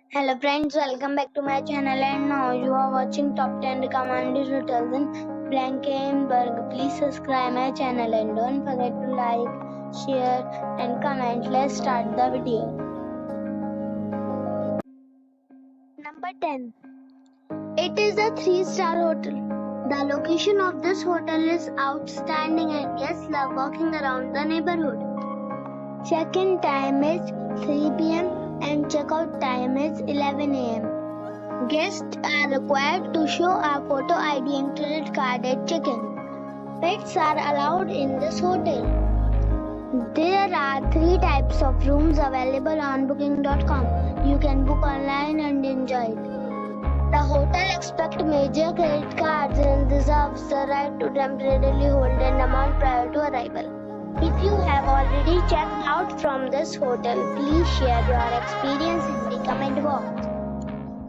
Hello friends, welcome back to my channel and now you are watching top 10 recommended hotels in Blankenberg. Please subscribe my channel and don't forget to like, share and comment. Let's start the video. Number 10. It is a 3-star hotel. The location of this hotel is outstanding and guests love walking around the neighborhood. Check-in time is 3 p.m. and checkout time is 11 a.m. Guests are required to show a photo ID and credit card at check-in. Pets are allowed in this hotel. There are 3 types of rooms available on booking.com. You can book online and enjoy it. The hotel expects major credit cards and reserves the right to temporarily hold an amount prior to arrival. If you have already checked out from this hotel, please share your experience in the comment box.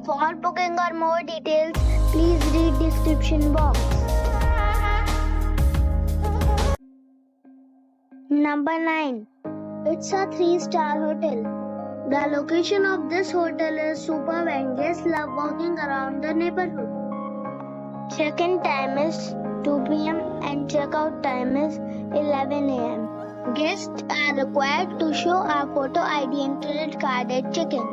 For booking or more details, please read description box. Number 9. It's a 3-star hotel. The location of this hotel is superb and guests love walking around the neighborhood. Check-in time is 2 p.m. and checkout time is 11 a.m. Guests are required to show a photo ID and credit card at check-in.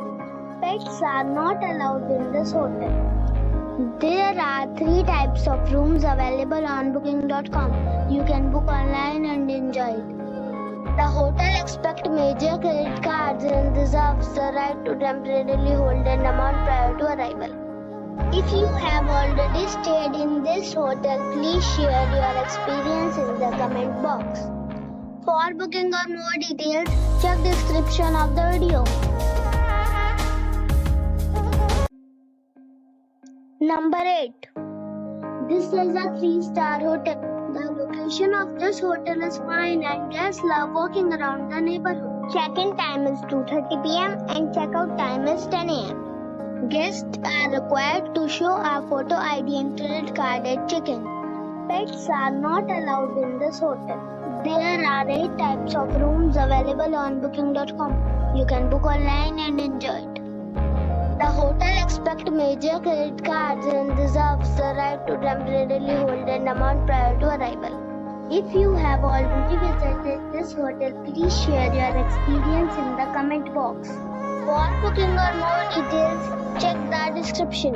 Pets are not allowed in this hotel. There are 3 types of rooms available on booking.com. You can book online and enjoy it. The hotel expects major credit cards and reserves the right to temporarily hold an amount prior to arrival. If you have already stayed in this hotel, please share your experience in the comment box. For booking or more details, check description of the video. Number 8. This is a 3-star hotel. The location of this hotel is fine and guests love walking around the neighborhood. Check-in time is 2:30 p.m. and checkout time is 10 a.m. Guests are required to show a photo ID and credit card at check-in. Pets are not allowed in this hotel. There are 8 types of rooms available on booking.com. You can book online and enjoy it. The hotel expects major credit cards and reserves the right to temporarily hold an amount prior to arrival. If you have already visited this hotel, please share your experience in the comment box. For booking or more details, check the description.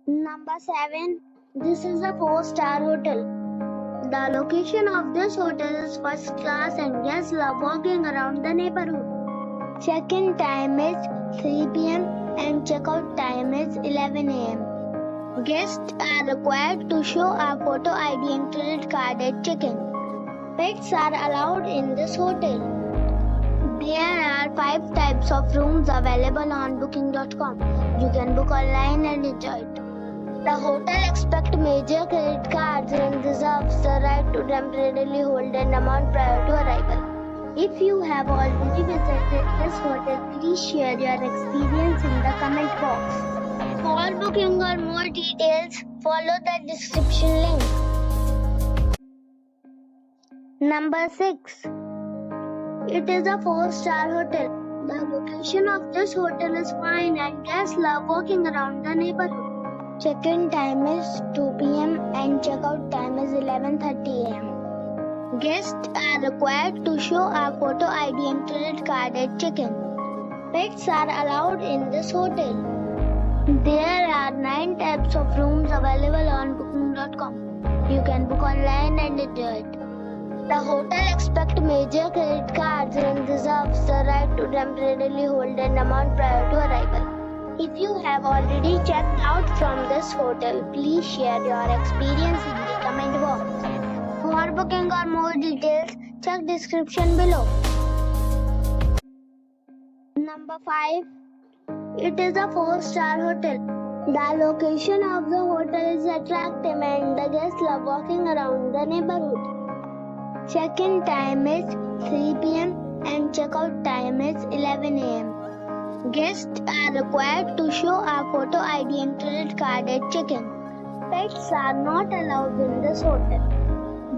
Number 7. This is a 4-star hotel. The location of this hotel is first class and guests love walking around the neighborhood. Check-in time is 3 p.m. and checkout time is 11 a.m. Guests are required to show a photo ID and credit card at check-in. Pets are allowed in this hotel. There are 5 types of rooms available on booking.com. You can book online and enjoy it. The hotel expects major credit cards and reserves the right to temporarily hold an amount prior to arrival. If you have already visited this hotel, please share your experience in the comment box. For booking or more details, follow the description link. Number 6. It is a 4-star hotel. The location of this hotel is fine and guests love walking around the neighborhood. Check-in time is 2 p.m. and checkout time is 11:30 a.m. Guests are required to show a photo ID and credit card at check-in. Pets are allowed in this hotel. There are 9 types of rooms available on booking.com. You can book online and enjoy it. The hotel expects major credit cards and reserves the right to temporarily hold an amount prior to arrival. If you have already checked out from this hotel, please share your experience in the comment box. For booking or more details, check description below. Number 5. It is a 4-star hotel. The location of the hotel is attractive and the guests love walking around the neighborhood. Check-in time is 3 p.m. and checkout time is 11 a.m. Guests are required to show a photo ID and credit card at check-in. Pets are not allowed in this hotel.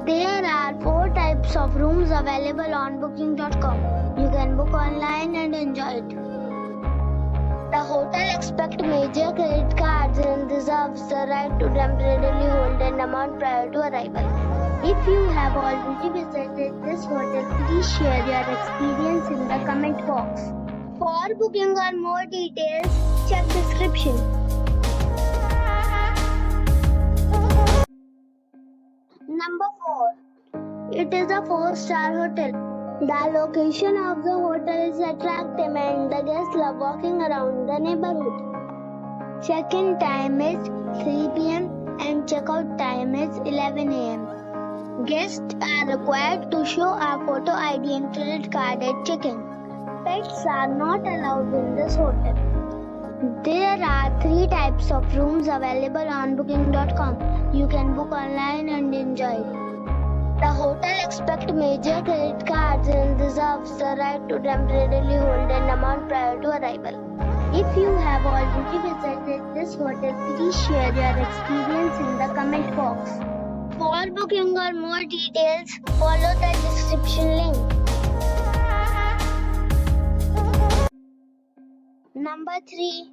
There are 4 types of rooms available on booking.com. You can book online and enjoy it. hotel expects major credit cards and reserves the right to temporarily hold an amount prior to arrival. If you have already visited this hotel, please share your experience in the comment box. For booking or more details, check description. Number 4. It is a 4-star hotel. The location of the hotel is attractive and the guests love walking around the neighborhood. Check-in time is 3 p.m. and check-out time is 11 a.m. Guests are required to show a photo ID and credit card at check-in. Pets are not allowed in this hotel. There are 3 types of rooms available on booking.com. You can book online and enjoy it. The hotel expects major credit cards and reserves the right to temporarily hold an amount prior to arrival. If you have already visited this hotel, please share your experience in the comment box. For booking or more details, follow the description link. Number 3.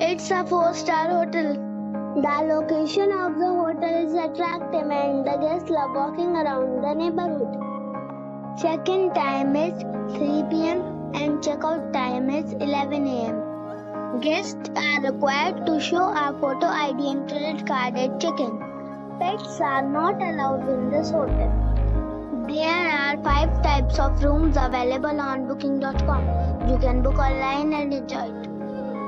It's a 4-star hotel. The location of the hotel is attractive and the guests love walking around the neighborhood. Check-in time is 3 p.m. and check-out time is 11 a.m. Guests are required to show a photo ID and credit card at check-in. Pets are not allowed in this hotel. There are 5 types of rooms available on booking.com. You can book online and enjoy it.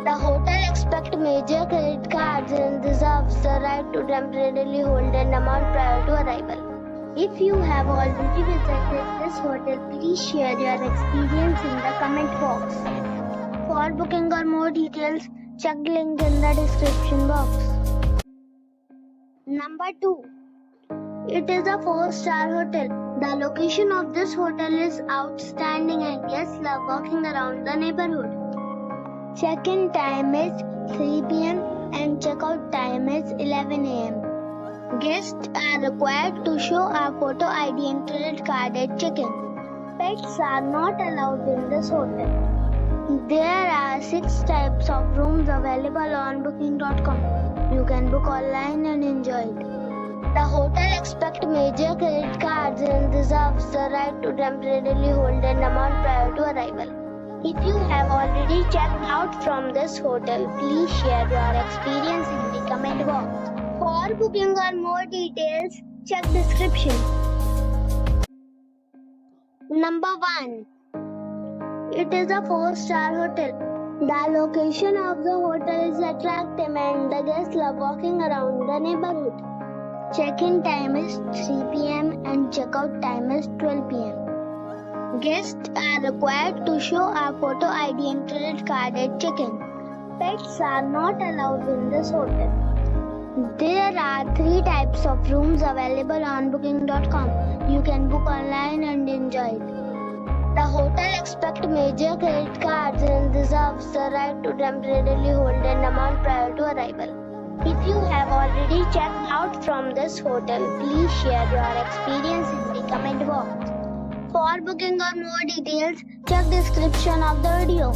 The hotel expects major credit cards and reserves the right to temporarily hold an amount prior to arrival. If you have already visited this hotel, please share your experience in the comment box. For booking or more details, check the link in the description box. Number 2. It is a 4-star hotel. The location of this hotel is outstanding and guests love walking around the neighborhood. Check-in time is 3 p.m. and check-out time is 11 a.m. Guests are required to show a photo ID and credit card at check-in. Pets are not allowed in this hotel. There are 6 types of rooms available on booking.com. You can book online and enjoy it. The hotel expects major credit cards and reserves the right to temporarily hold an amount prior to arrival. If you have already checked out from this hotel, please share your experience in the comment box. For booking or more details, check description. Number 1. It is a 4-star hotel. The location of the hotel is attractive and the guests love walking around the neighborhood. Check-in time is 3 p.m. and check-out time is 12 p.m. Guests are required to show a photo ID and credit card at check-in. Pets are not allowed in this hotel. There are 3 types of rooms available on booking.com. You can book online and enjoy it. The hotel expects major credit cards and reserves the right to temporarily hold an amount prior to arrival. If you have already checked out from this hotel, please share your experience in the comment box. For booking or more details, check description of the video.